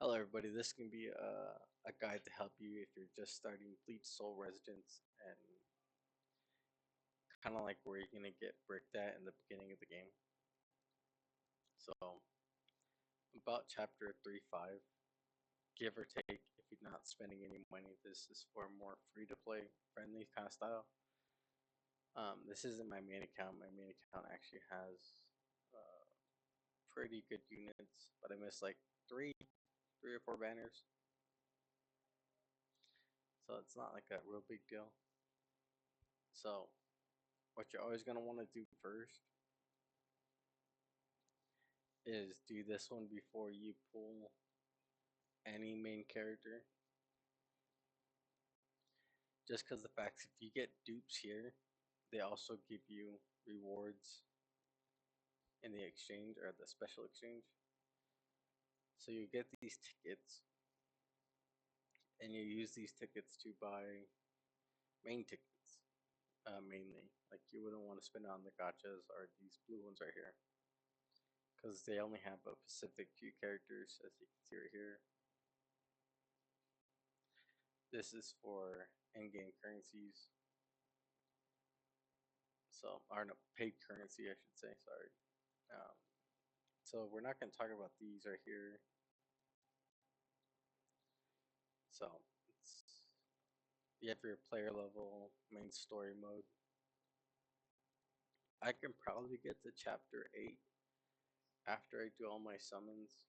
Hello everybody, this can be a guide to help you if you're just starting Bleach Soul Residence and kind of like where you're going to get bricked at in the beginning of the game. So, about chapter 3-5, give or take, if you're not spending any money, this is for a more free-to-play friendly kind of style. This isn't my main account. My main account actually has uh, pretty good units, but I missed like three or four banners. So it's not like a real big deal. So what you're always going to want to do first is do this one before you pull any main character. Just because the facts, if you get dupes here, they also give you rewards in the exchange or the special exchange. So you get these tickets and you use these tickets to buy main tickets mainly. Like you wouldn't want to spend it on the gachas or these blue ones right here because they only have a specific few characters, as you can see right here. This is for in-game currencies. So, or no, paid currency, I should say. Sorry. Um, so we're not going to talk about these right here. So you have your player level, main story mode. I can probably get to chapter 8 after I do all my summons.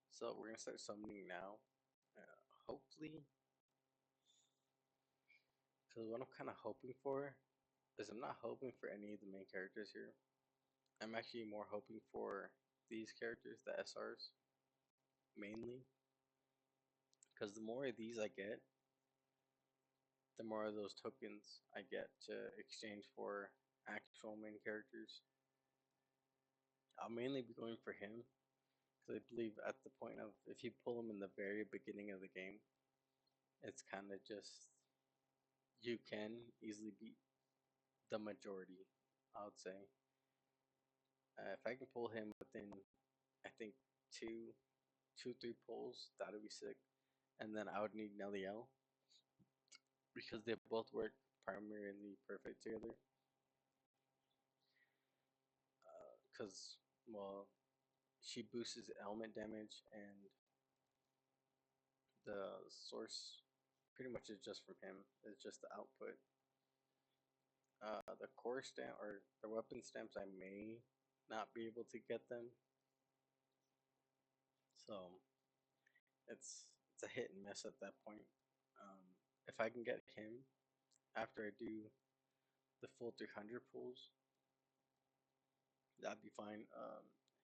So we're going to start summoning now. Hopefully, because what I'm kind of hoping for is I'm not hoping for any of the main characters here. I'm actually more hoping for these characters, the SRs, mainly. Because the more of these I get, the more of those tokens I get to exchange for actual main characters. I'll mainly be going for him because I believe at the point of if you pull him in the very beginning of the game, it's kind of just you can easily beat the majority. I would say if I can pull him within, I think three pulls, that would be sick. And then I would need Nelly L because they both work primarily perfect together. Because well, she boosts element damage and the source pretty much is just from him. It's just the output. The core stamp or the weapon stamps, I may not be able to get them, so it's a hit and miss at that point. Um, if I can get him after I do the full 300 pulls, that'd be fine.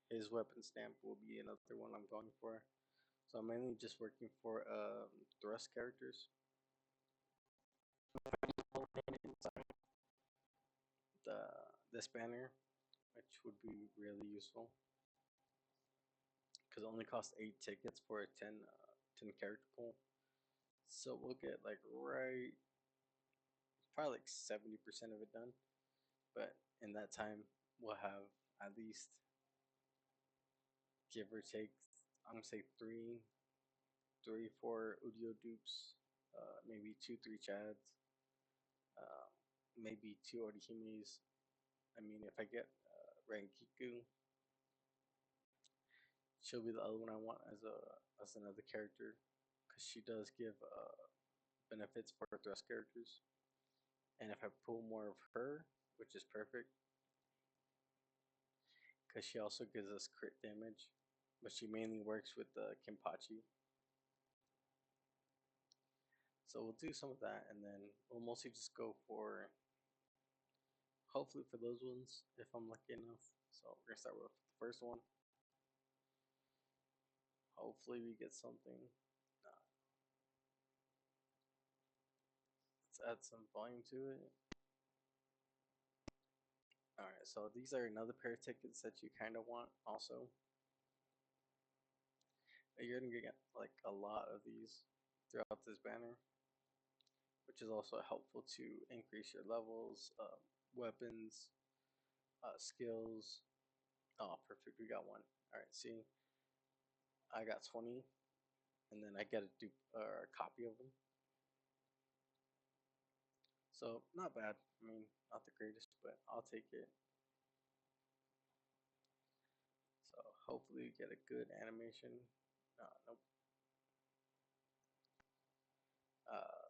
His weapon stamp will be another one I'm going for. So I'm mainly just working for thrust characters. The this banner, which would be really useful because it only costs 8 tickets for a 10 character pool. So we'll get like probably like 70% of it done. But in that time, we'll have at least give or take, I'm gonna say four Udio dupes, maybe 2, 3 Chads, uh, maybe 2 Orihimes. I mean, if I get Rankiku, she'll be the other one I want as another character because she does give benefits for thrust characters. And if I pull more of her, which is perfect, because she also gives us crit damage, but she mainly works with the Kenpachi. So we'll do some of that, and then we'll mostly just go for, hopefully for those ones, if I'm lucky enough. So we're gonna start with the first one. Hopefully we get something. Let's add some volume to it. Alright, so these are another pair of tickets that you kind of want also. You're gonna get like a lot of these throughout this banner, which is also helpful to increase your levels, weapons, skills, Oh, perfect. We got one. All right. See, I got 20, and then I get a copy of them. So not bad. I mean, not the greatest, but I'll take it. So hopefully we get a good animation. Nope.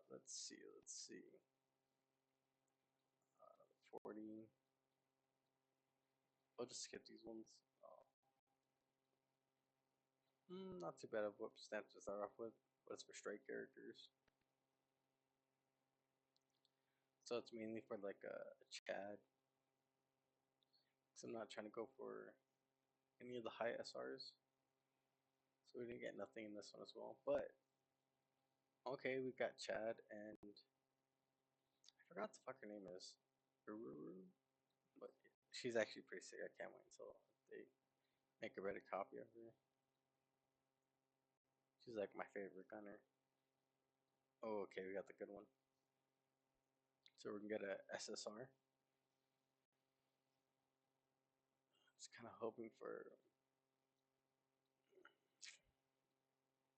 Let's see. Let's see. 40. I'll just skip these ones. Not too bad of what stamps to start off with, but it's for straight characters. So it's mainly for like a Chad. Because I'm not trying to go for any of the high SRs. So we didn't get nothing in this one as well. But okay, we got Chad and I forgot what the fuck her name is. But she's actually pretty sick. I can't wait until they make a Reddit copy of her. She's like my favorite gunner. Oh, okay, we got the good one. So we can get a SSR. Just kind of hoping for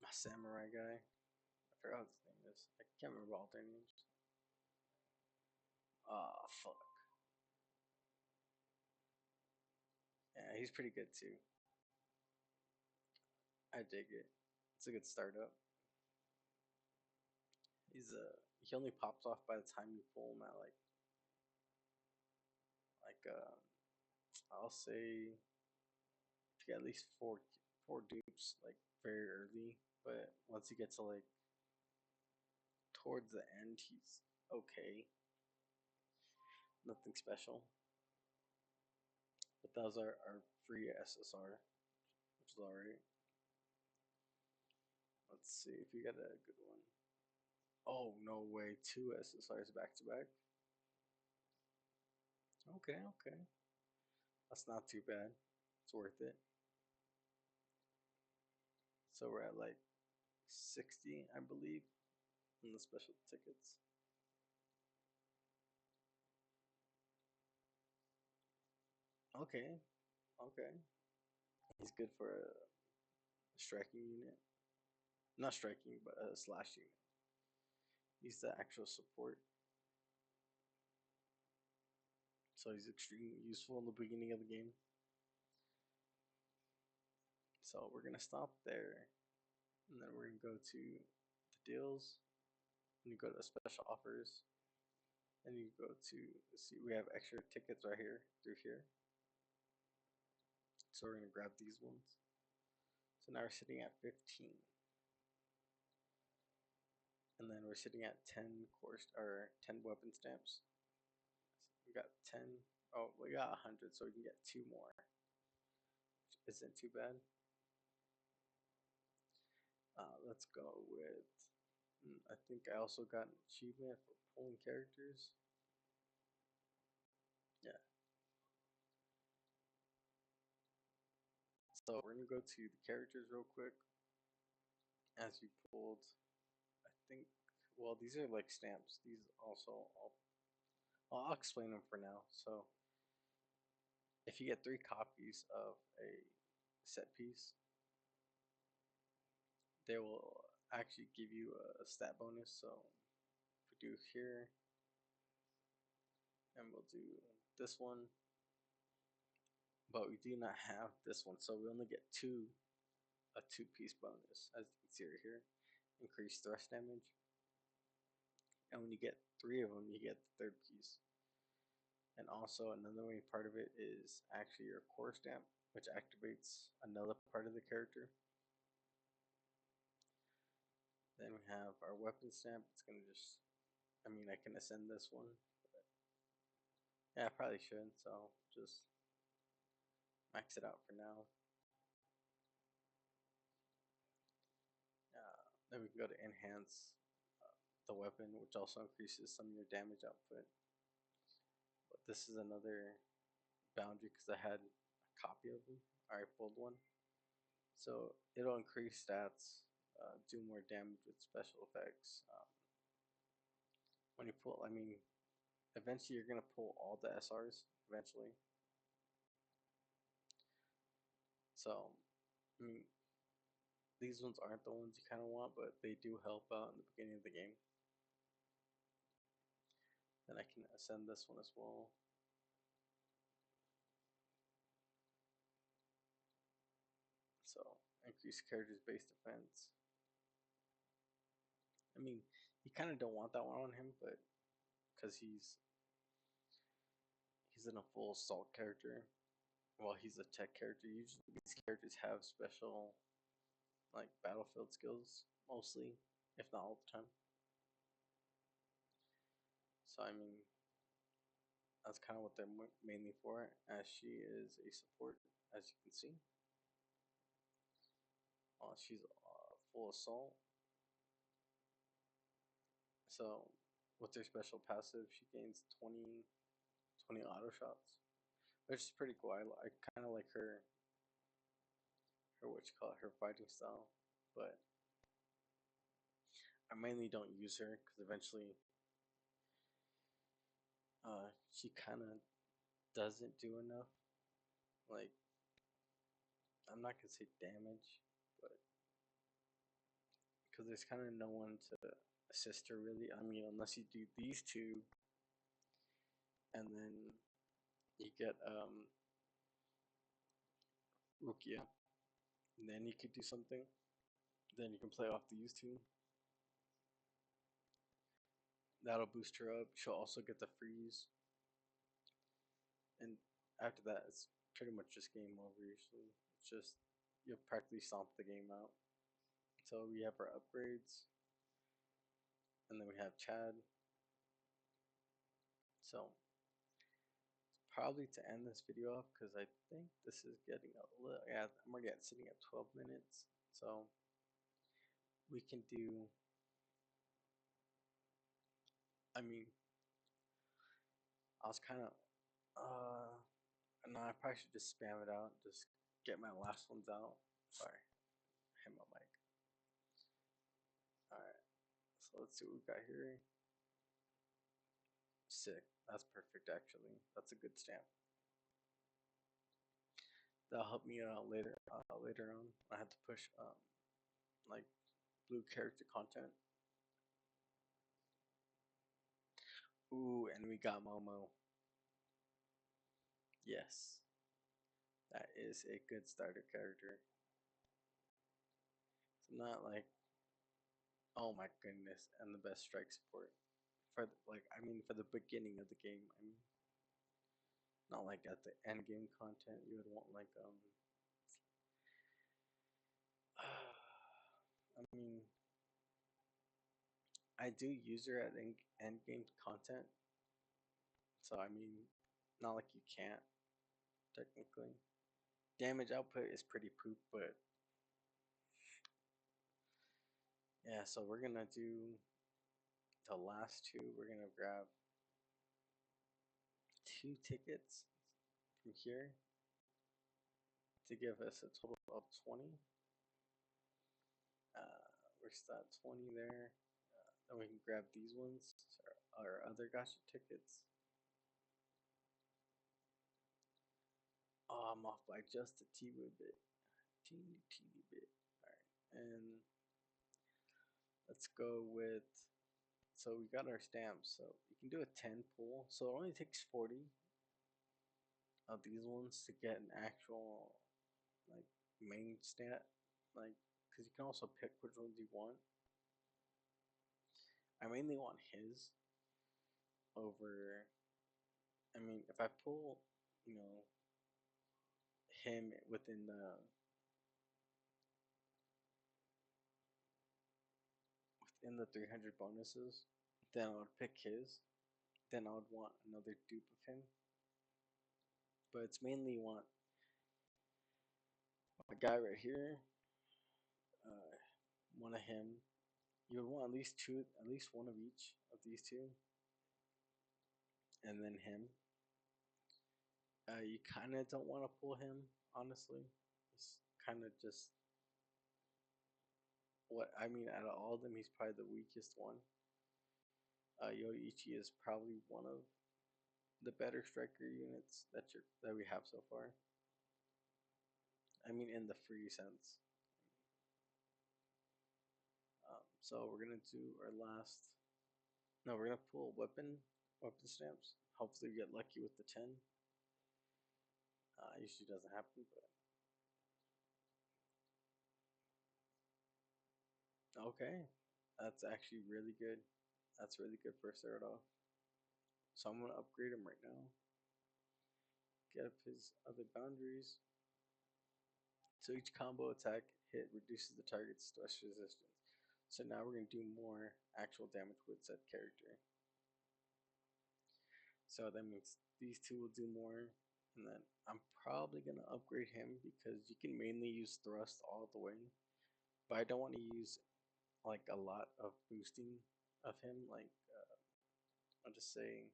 my samurai guy. I forgot what his name is. I can't remember all their names. Ah, fuck. Yeah, he's pretty good too. I dig it. It's a good startup. He only pops off by the time you pull him at like I'll say if you get at least four dupes like very early, but once you get to like towards the end, he's okay. Nothing special. But those are our free SSR, which is alright. Let's see if we get a good one. Oh no way, two SSRs back to back. Okay, okay. That's not too bad. It's worth it. So we're at like 60, I believe, in the special tickets. Okay, okay. He's good for a striking unit. Not striking, but a slash unit. He's the actual support. So he's extremely useful in the beginning of the game. So we're gonna stop there. And then we're gonna go to the deals. And you go to special offers. And you go to see we have extra tickets right here through here. So we're gonna grab these ones. So now we're sitting at 15. And then we're sitting at 10 course or 10 weapon stamps. We got 10. Oh, we got 100, so we can get two more. Which isn't too bad. Let's go with. I think I also got an achievement for pulling characters. Yeah. So we're gonna go to the characters real quick. As you pulled, I think. Well, these are like stamps. These also, I'll explain them for now. So, if you get 3 copies of a set piece, they will actually give you a stat bonus. So, if we do here, and we'll do this one, but we do not have this one, so we only get a 2-piece bonus, as you can see right here. Increased thrust damage, and when you get 3 of them, you get the 3rd piece. And also another main part of it is actually your core stamp, which activates another part of the character. Then we have our weapon stamp. It's gonna just, I mean, I can ascend this one, but yeah, I probably should. So just max it out for now. Then we can go to enhance the weapon, which also increases some of your damage output. But this is another boundary because I had a copy of them. I pulled one, so it'll increase stats, do more damage with special effects. When you pull, I mean, eventually you're gonna pull all the SRs eventually. So, I mean, these ones aren't the ones you kind of want, but they do help out in the beginning of the game. Then I can ascend this one as well. So, increase character's base defense. I mean, you kind of don't want that one on him, but because he's in a full assault character, well, he's a tech character. Usually, these characters have special like battlefield skills, mostly, if not all the time. So I mean, that's kind of what they're mainly for. As she is a support, as you can see. She's full assault. So with her special passive, she gains 20 auto shots, which is pretty cool. I kind of like her what you call it, her fighting style, but I mainly don't use her because eventually, she kind of doesn't do enough. Like, I'm not gonna say damage, but because there's kind of no one to assist her really. I mean, unless you do these two, and then you get Rukia, and then you could do something. Then you can play off these two. That'll boost her up. She'll also get the freeze, and after that, it's pretty much just game over. Usually, it's just you'll practically stomp the game out. So we have our upgrades, and then we have Chad. So probably to end this video off because I think this is getting a little. Yeah, I'm already sitting at 12 minutes. So we can do. I mean, I was kind of. No, I probably should just spam it out. Just get my last ones out. Sorry, hit my mic. All right. So let's see what we got here. Sick. That's perfect, actually. That's a good stamp. That'll help me out later. Later on, I had to push like blue character content. Ooh, and we got Momo. Yes, that is a good starter character. It's not like, oh my goodness, and the best strike support for like, I mean, for the beginning of the game. I mean, not like at the end game content. You would want like I mean, I do use her at end game content, so I mean, not like you can't technically. Damage output is pretty poop, but yeah. So we're gonna do the last two. We're gonna grab 2 tickets from here to give us a total of 20. We're still at 20 there. Then we can grab these ones, our other gacha tickets. Oh, I'm off by just a teeny bit. Teeny bit. Alright, and let's go with. So we got our stamps. So you can do a 10 pull. So it only takes 40 of these ones to get an actual like main stat. Like, because you can also pick which ones you want. I mainly want his over. I mean, if I pull, you know, him within the 300 bonuses, then I would pick his. Then I would want another dupe of him. But it's mainly want a guy right here, uh, one of him. You would want at least two, at least one of each of these two, and then him. You kind of don't want to pull him, honestly. It's kind of just what I mean. Out of all of them, he's probably the weakest one. Yoichi is probably one of the better striker units that we have so far. I mean, in the free sense. So we're gonna do our last. No, we're gonna pull weapon stamps. Hopefully, we get lucky with the 10. Usually doesn't happen, but okay, that's actually really good. That's really good for a start off. So I'm gonna upgrade him right now. Get up his other boundaries. So each combo attack hit reduces the target's special resistance. So now we're gonna do more actual damage with said character. So that means these two will do more. And then I'm probably going to upgrade him because you can mainly use thrust all the way. But I don't want to use like a lot of boosting of him. Like, I'll just say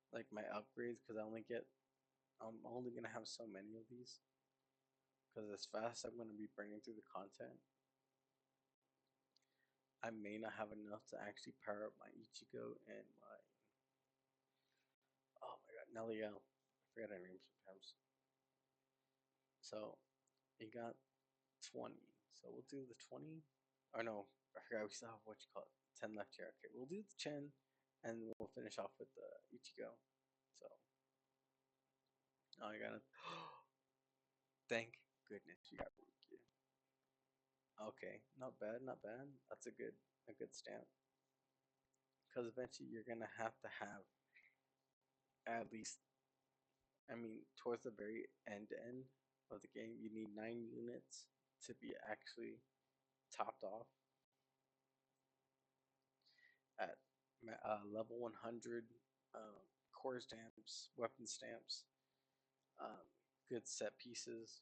like my upgrades because I'm only going to have so many of these. Because as fast as I'm going to be bringing through the content, I may not have enough to actually power up my Ichigo and my, oh my god, Nelliel. I forget her name sometimes. So it got 20. So we'll do the 20. Or no, I forgot we still have what you call it. 10 left here. Okay, we'll do the Chen and we'll finish off with the Ichigo. So, oh, I got it. Thank goodness you got Rukia. Okay, not bad, not bad. That's a good stamp. Because eventually you're gonna have to have at least, I mean, towards the very end of the game, you need 9 units to be actually topped off at level 100 core stamps, weapon stamps, um, good set pieces.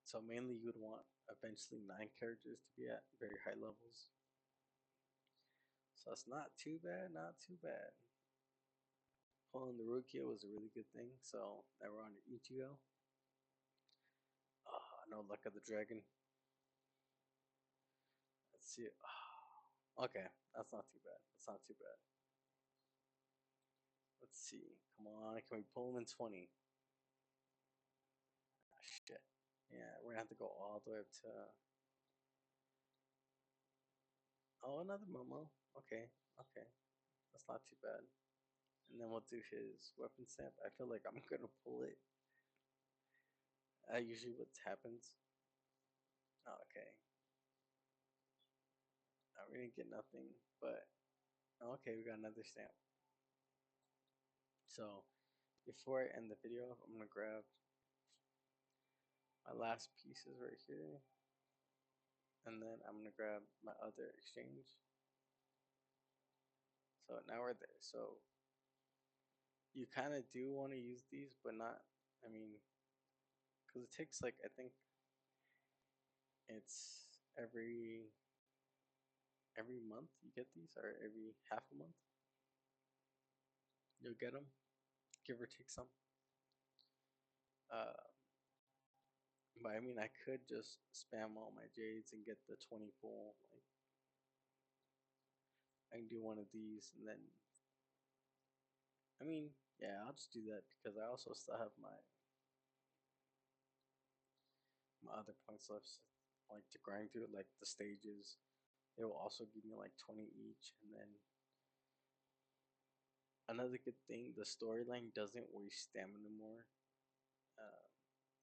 So mainly you would want eventually 9 characters to be at very high levels. So it's not too bad, not too bad. Pulling the Rukia was a really good thing. So now we're on to Ichigo. Oh, no luck of the dragon. Let's see. Oh, okay, that's not too bad. That's not too bad. Let's see. Come on, can we pull him in 20? Ah, shit. Yeah, we're gonna have to go all the way up to. Oh, another Momo. Okay, okay. That's not too bad. And then we'll do his weapon stamp. I feel like I'm gonna pull it. Usually what happens. Oh, okay. We didn't get nothing, but okay, we got another stamp. So before I end the video, I'm gonna grab my last pieces right here, and then I'm gonna grab my other exchange. So now we're there. So you kind of do want to use these, but not. I mean, because it takes like I think it's every month you get these, or every half a month you'll get them, give or take some. Uh, but I mean, I could just spam all my jades and get the 20 pull. Like I can do one of these, and then I mean, yeah, I'll just do that because I also still have my other points left, like to grind through, like the stages. It will also give me like 20 each, and then another good thing, the storyline doesn't waste stamina more. Uh,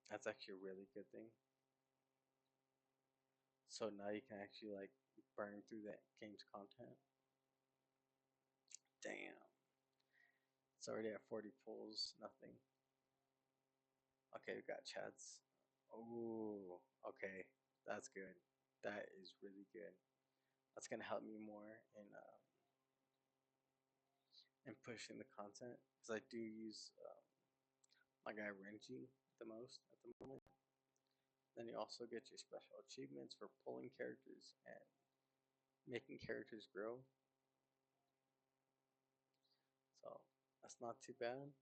that's actually a really good thing. So now you can actually like burn through that game's content. Damn. It's already at 40 pulls, nothing. Okay, we got chats. Oh, okay. That's good. That is really good. That's gonna help me more in pushing the content because I do use my guy Renji the most at the moment. Then you also get your special achievements for pulling characters and making characters grow. So that's not too bad.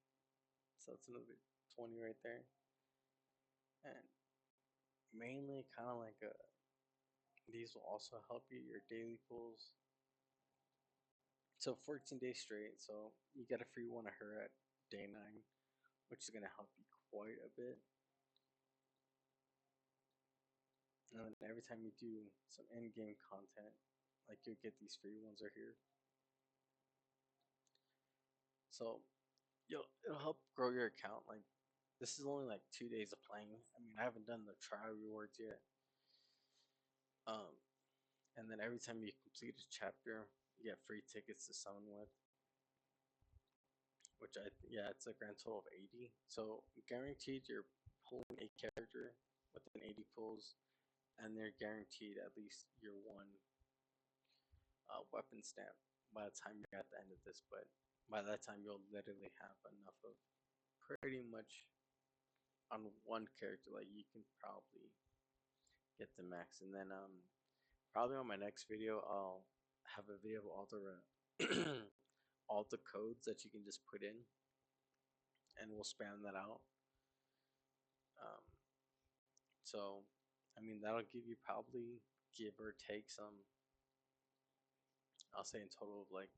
So that's another 20 right there. And mainly kind of like these will also help you your daily pulls. So 14 days straight. So you get a free one of her at day 9, which is gonna help you quite a bit. And then every time you do some in-game content, like you'll get these free ones right here. So it'll help grow your account. Like this is only like 2 days of playing. I mean, I haven't done the trial rewards yet. Um, and then every time you complete a chapter, you get free tickets to summon with. Which yeah, it's a grand total of 80. So guaranteed you're pulling a character within 80 pulls, and they're guaranteed at least your one weapon stamp by the time you're at the end of this. But by that time, you'll literally have enough of pretty much on one character. Like you can probably get the max, and then probably on my next video, I'll have a video of all the all the codes that you can just put in, and we'll spam that out. Um, so, I mean, that'll give you probably give or take some. I'll say in total of like,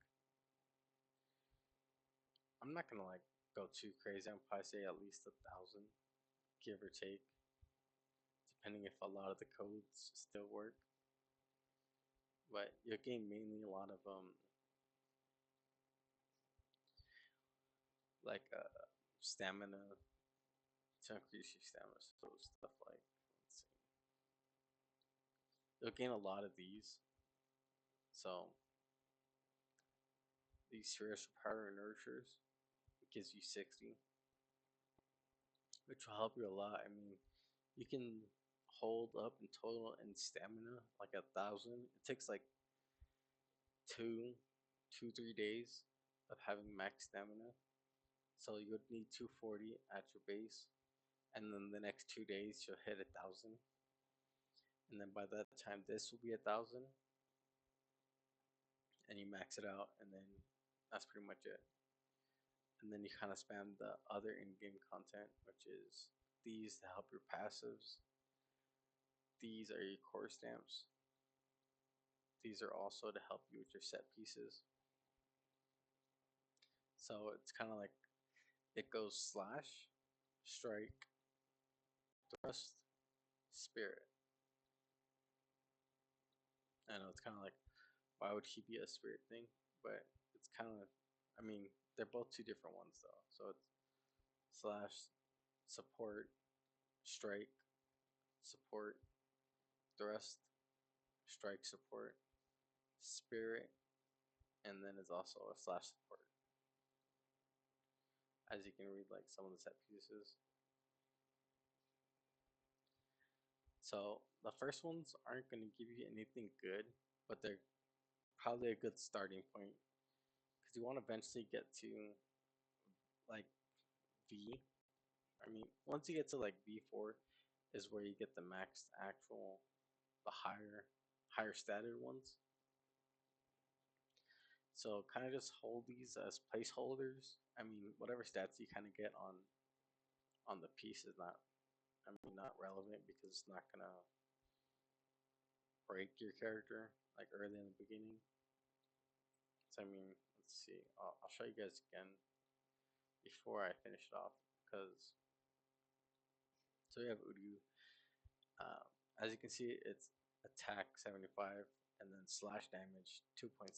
I'm not gonna like go too crazy. I'll probably say at least 1,000, give or take, depending if a lot of the codes still work. But you'll gain mainly a lot of like stamina to increase your stamina. So stuff like, let's see, you'll gain a lot of these. So these spiritual power nurtures, it gives you 60, which will help you a lot. I mean, you can hold up in total in stamina like 1,000. It takes like two, 3 days of having max stamina. So you would need 240 at your base, and then the next 2 days you'll hit 1,000, and then by that time this will be 1,000, and you max it out, and then that's pretty much it. And then you kind of spam the other in-game content, which is these to help your passives. These are your core stamps. These are also to help you with your set pieces. So it's kind of like it goes slash, strike, thrust, spirit. I know it's kind of like, why would he be a spirit thing? But it's kind of, I mean, they're both two different ones though. So it's slash, support, strike, support, thrust, strike, support, spirit, and then it's also a slash support. As you can read, like some of the set pieces. So the first ones aren't going to give you anything good, but they're probably a good starting point because you want to eventually get to like V. I mean, once you get to like V4 is where you get the maxed actual, the higher statted ones. So kind of just hold these as placeholders. I mean, whatever stats you kind of get on the piece is not, I mean, not relevant because it's not gonna break your character like early in the beginning. So I mean, let's see. I'll show you guys again before I finish it off because so we have Udu. As you can see, it's attack 75 and then slash damage 2.7.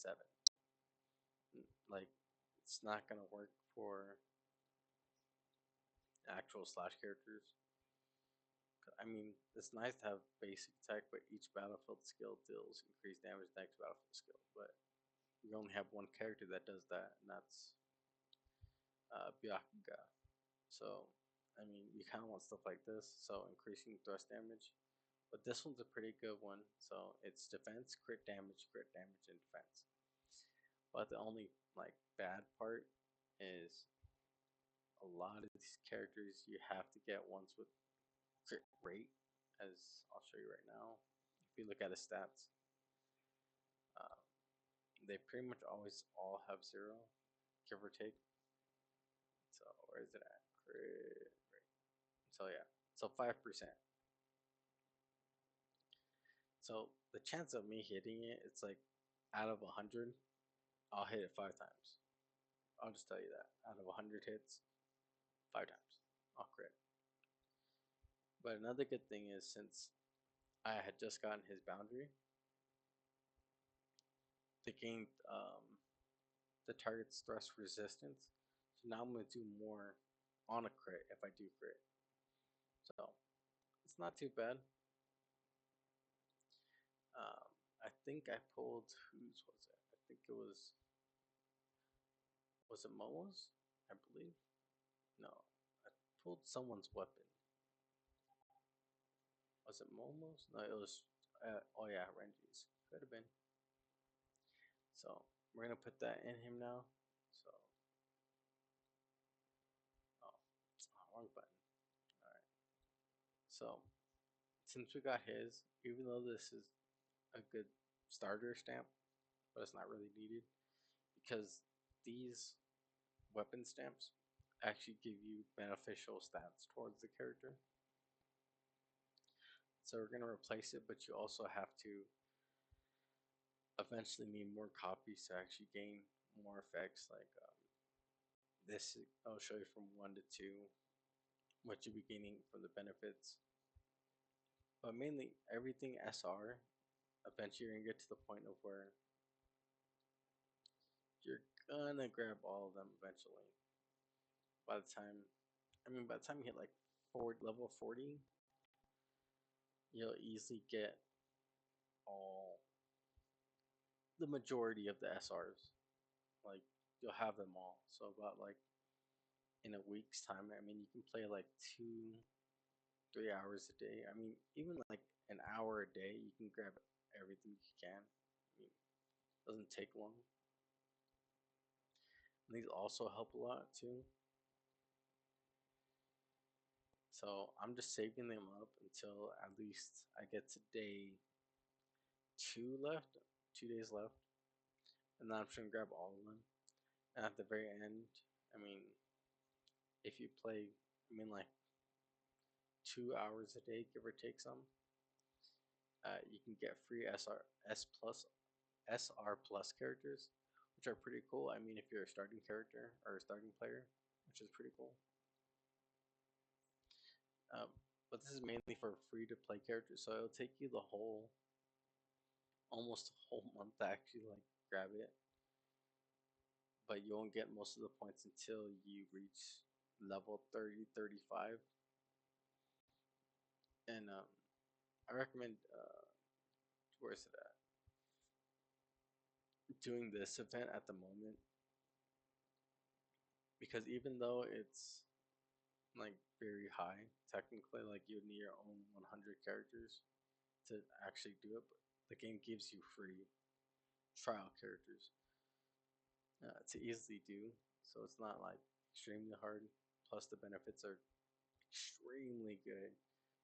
Like it's not gonna work for actual slash characters. I mean, it's nice to have basic attack, but each battlefield skill deals increased damage next battlefield skill. But we only have one character that does that, and that's Byakuga. So, I mean, you kind of want stuff like this, so increasing thrust damage. But this one's a pretty good one. So it's defense, crit damage, and defense. But the only like bad part is a lot of these characters you have to get ones with crit rate, as I'll show you right now. If you look at the stats, uh, they pretty much always all have 0, give or take. So where is it at? Crit rate. So yeah, so 5%. So the chance of me hitting it, it's like out of 100, I'll hit it 5 times. I'll just tell you that. Out of 100 hits, 5 times I'll crit. But another good thing is since I had just gotten his boundary. They gained the target's thrust resistance. So now I'm going to do more on a crit if I do crit. So it's not too bad. I think I pulled, whose was it? I think it was it Momo's? I believe. No, I pulled someone's weapon. Was it Momo's? No, it was. Oh yeah, Renji's. Could have been. So we're gonna put that in him now. So oh, wrong button. All right. So since we got his, even though this is a good starter stamp, but it's not really needed because these weapon stamps actually give you beneficial stats towards the character. So we're gonna replace it, but you also have to eventually need more copies to actually gain more effects. Like this, I'll show you from 1 to 2 what you'll be gaining from the benefits. But mainly everything SR, eventually you're gonna get to the point of where you're gonna grab all of them eventually. By the time, by the time you hit like level 40, you'll easily get all the majority of the SRs. Like you'll have them all. So about like in a week's time, you can play like 2-3 hours a day. Even like an hour a day, you can grab everything you can. It doesn't take long. And these also help a lot too. So I'm just saving them up until at least I get to day 2 left, 2 days left, and then I'm just gonna grab all of them. And at the very end, I mean, if you play, like 2 hours a day, give or take some, you can get free SR plus characters, which are pretty cool. If you're a starting character or a starting player, which is pretty cool. Um, but this is mainly for free to play characters, so it'll take you the whole, almost a whole month to actually like grab it. But you won't get most of the points until you reach level 30, 35. And I recommend, where's it at? Doing this event at the moment, because even though it's like very high, technically, like you need your own 100 characters to actually do it, but the game gives you free trial characters to easily do, so it's not like extremely hard. Plus, the benefits are extremely good.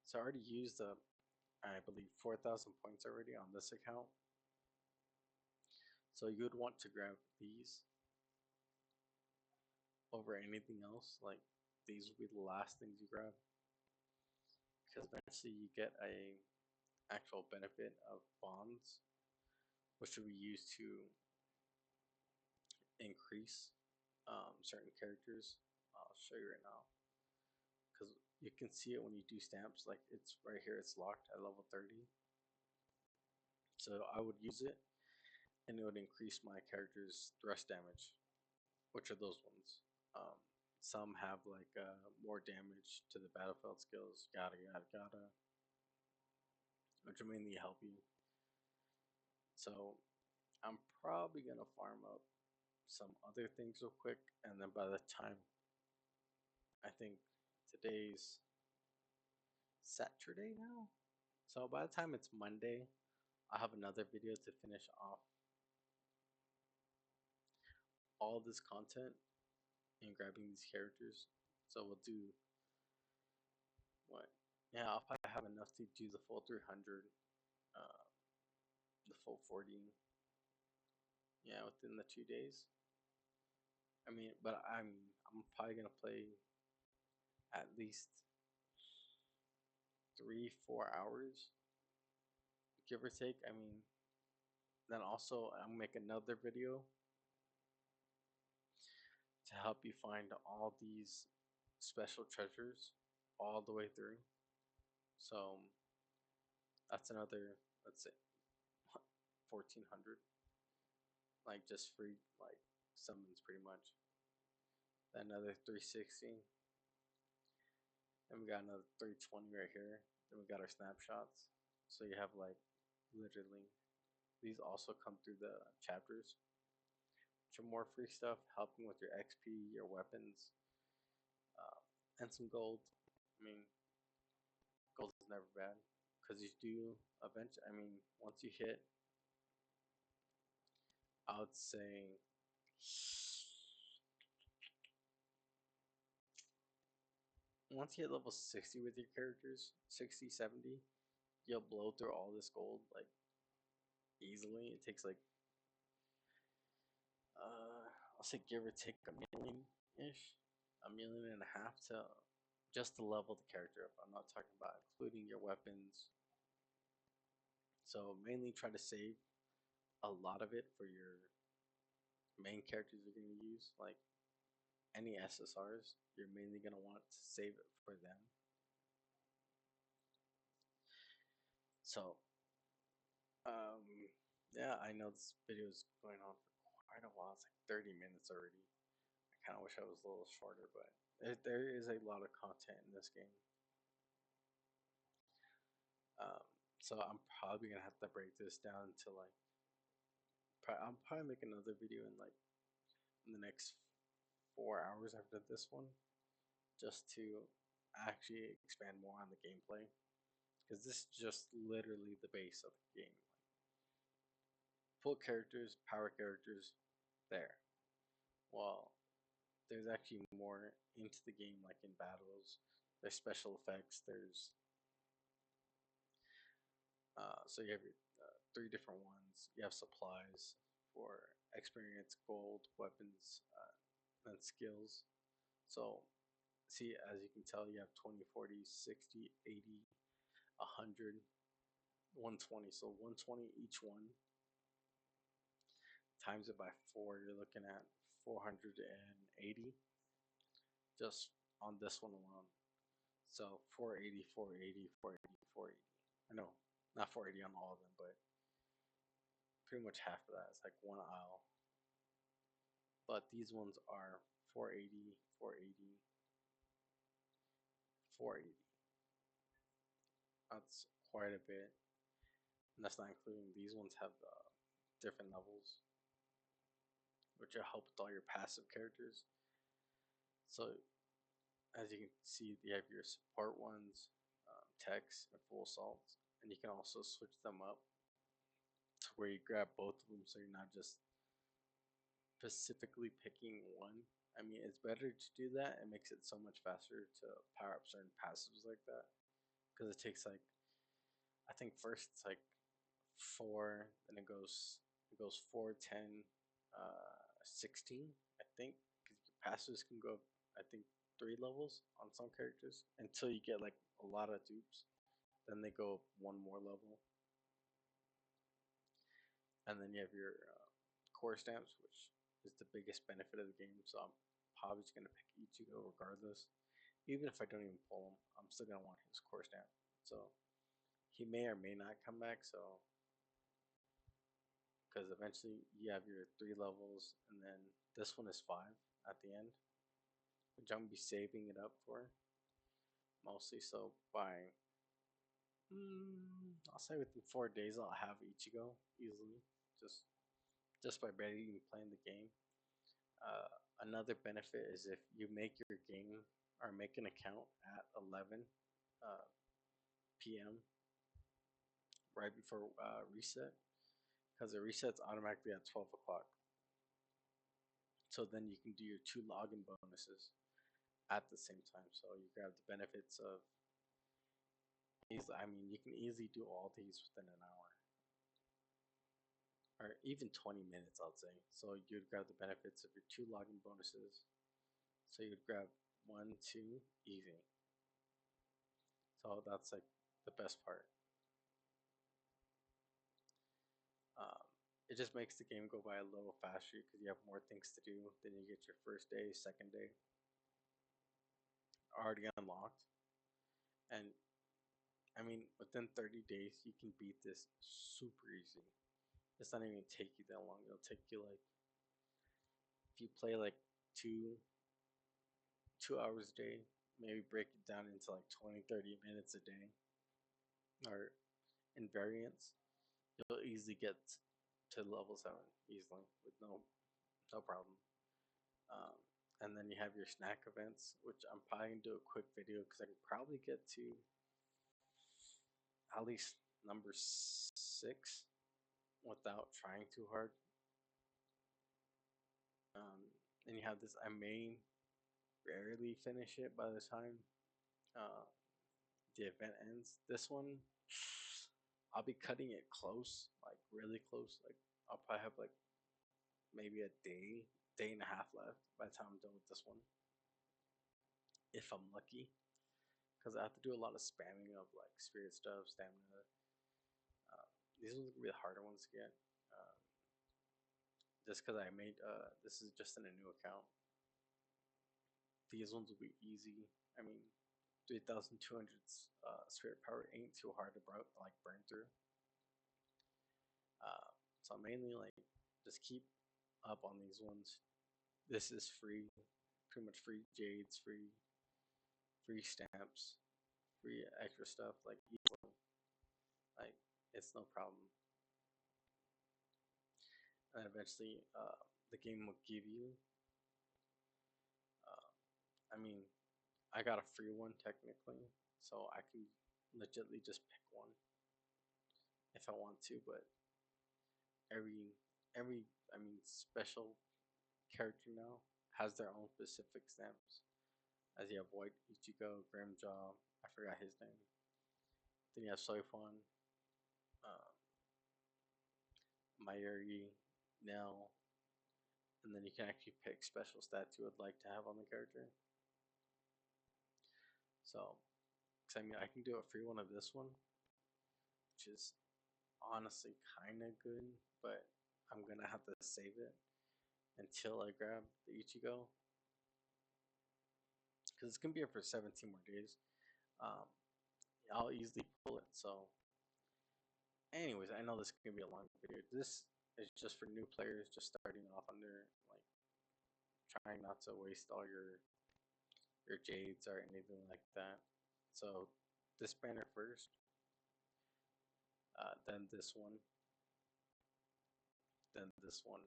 So I already used up, I believe, 4,000 points already on this account. So you'd want to grab these over anything else. Like these will be the last things you grab, because eventually you get a actual benefit of bonds, which will be used to increase certain characters. I'll show you right now, because you can see it when you do stamps. Like it's right here, it's locked at level 30. So I would use it, and it would increase my character's thrust damage, which are those ones. Um, some have like more damage to the battlefield skills, yada yada yada, which will mainly help you. So I'm probably gonna farm up some other things real quick, and then by the time, I think today's Saturday now, so by the time it's Monday, I'll have another video to finish off all this content and grabbing these characters. So we'll do what? Yeah, I'll probably have enough to do the full 300, uh, the full 40. Yeah, within the 2 days. But I'm probably gonna play at least 3-4 hours, give or take. Then also I'll make another video to help you find all these special treasures all the way through. So That's another, let's say, 1400. Like just free like summons pretty much. Then another 360. And we got another 320 right here. Then we got our snapshots. So you have like literally these also come through the chapters. Some more free stuff, helping with your XP, your weapons, and some gold. I mean, gold is never bad because you do eventually. I mean, once you hit, I would say, once you hit level 60 with your characters, 60, 70, you'll blow through all this gold like easily. It takes like, I'll say give or take a million ish, a million and a half to just to level the character up. I'm not talking about including your weapons. So mainly try to save a lot of it for your main characters you're going to use. Like any SSRs, you're mainly going to want to save it for them. So, um, yeah, I know this video is going on for quite a while. It's like 30 minutes already. I kind of wish I was a little shorter, but there is a lot of content in this game. Um, so I'm probably gonna have to break this down to like, I'll probably make another video in like in the next 4 hours after this one, just to actually expand more on the gameplay, because this is just literally the base of the game. Full characters, power characters, there. Well, there's actually more into the game, like in battles. There's special effects. There's so you have your three different ones. You have supplies for experience, gold, weapons, and skills. So see, as you can tell, you have 20, 40, 60, 80, 100, 120. So 120 each one. Times it by 4, you're looking at 480 just on this one alone. So 480, 480, 480, 480. I know, not 480 on all of them, but pretty much half of that. It's like one aisle. But these ones are 480, 480, 480. That's quite a bit. And that's not including these ones have different levels, which will help with all your passive characters. So as you can see, you have your support ones, techs, and full assaults, and you can also switch them up to where you grab both of them, so you're not just specifically picking one. I mean, it's better to do that. It makes it so much faster to power up certain passives like that, because it takes like, I think first it's like 4, then it goes 4, 10, 16. I think because your passives can go, I think 3 levels on some characters until you get like a lot of dupes. Then they go one more level, and then you have your core stamps, which is the biggest benefit of the game. So I'm probably just gonna pick Ichigo regardless. Even if I don't even pull him, I'm still gonna want his core stamp. So he may or may not come back. So because eventually you have your 3 levels, and then this one is 5 at the end, which I'm gonna be saving it up for mostly. So by I'll say within 4 days I'll have Ichigo easily, just just by barely playing the game. Uh, Another benefit is if you make your game or make an account at 11 p.m. right before reset, because it resets automatically at 12 o'clock. So then you can do your 2 login bonuses at the same time. So you grab the benefits of these. I mean, you can easily do all these within an hour, or even 20 minutes, I'd say. So you'd grab the benefits of your 2 login bonuses. So you'd grab 1, 2, easy. So that's like the best part. Um, it just makes the game go by a little faster because you have more things to do. Then you get your first day, second day already unlocked, and I mean, within 30 days, you can beat this super easy. It's not even take you that long. It'll take you like, if you play like two 2 hours a day, maybe break it down into like 20, 30 minutes a day, or in variants, you'll easily get to level 7 easily with no problem. Um, and then you have your snack events, which I'm probably gonna do a quick video because I can probably get to at least number 6 without trying too hard. And you have this. I may rarely finish it by the time uh, the event ends. This one, I'll be cutting it close, like really close. Like I'll probably have like maybe a day and a half left by the time I'm done with this one, if I'm lucky. Because I have to do a lot of spamming of like spirit stuff, stamina. Uh, these ones will be the harder ones to get. Just because I made this is just in a new account. These ones will be easy. I mean, 3,200 spirit power ain't too hard to burn through. Uh, so mainly like just keep up on these ones. This is free, pretty much free jades, free stamps, free extra stuff like easily. Like it's no problem. And eventually, the game will give you. I mean, I got a free one technically, so I can legitly just pick one if I want to. But every every I mean special character now has their own specific stamps. As you have White Ichigo, Grimjaw, I forgot his name. Then you have Soifon, uh, Mayuri, Nell, and then you can actually pick special stats you would like to have on the character. So, cause I mean, I can do a free one of this one, which is honestly kind of good, but I'm gonna have to save it until I grab the Ichigo, because it's gonna be here for 17 more days. Um, I'll easily pull it. So, anyways, I know this is gonna be a long video. This is just for new players, just starting off under like trying not to waste all your jades or anything like that. So this banner first, then this one, then this one.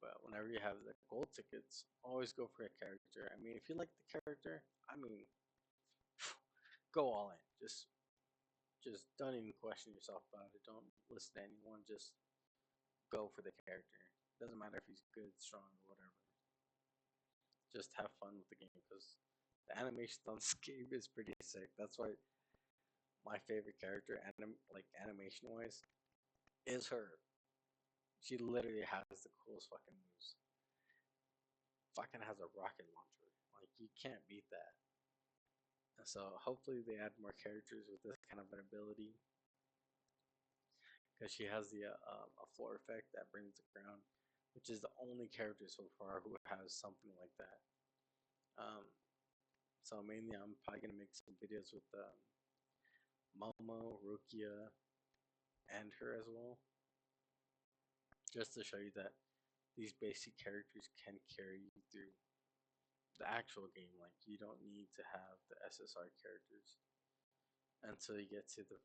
But whenever you have the gold tickets, always go for a character. I mean, if you like the character, I mean, go all in. Just don't even question yourself about it. Don't listen to anyone. Just go for the character. Doesn't matter if he's good, strong, or whatever. Just have fun with the game because the animation on this game is pretty sick. That's why my favorite character, like animation wise, is her. She literally has the coolest fucking moves. Fucking has a rocket launcher. Like you can't beat that. And so hopefully they add more characters with this kind of an ability, because she has the a floor effect that brings the ground, which is the only character so far who has something like that. Um, so mainly I'm probably gonna make some videos with Momo, Rukia, and her as well, just to show you that these basic characters can carry you through the actual game. Like you don't need to have the SSR characters until you get to the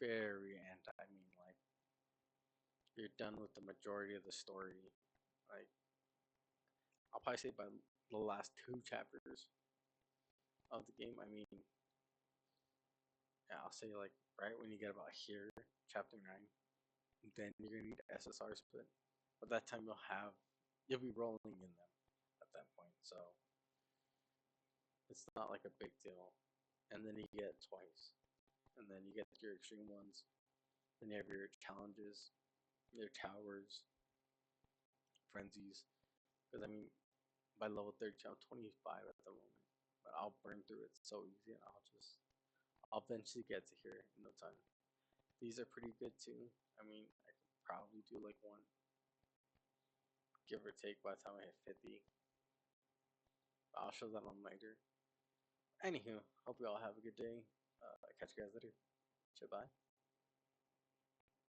very end. I mean, like you're done with the majority of the story. Like I'll probably say by the last 2 chapters of the game. I mean, yeah, I'll say like right when you get about here, chapter 9, then you're gonna need SSR split. But that time you'll be rolling in them at that point. So it's not like a big deal. And then you get it twice. And then you get your extreme ones. Then you have your challenges, your towers, frenzies. Because I mean, by level 30, I'm 25 at the moment. But I'll burn through it so easy, and I'll eventually get to here in no time. These are pretty good too. I mean, I could probably do like one, give or take, by the time I hit 50. But I'll show that on later. Anywho, hope you all have a good day. Catch you guys later. Bye.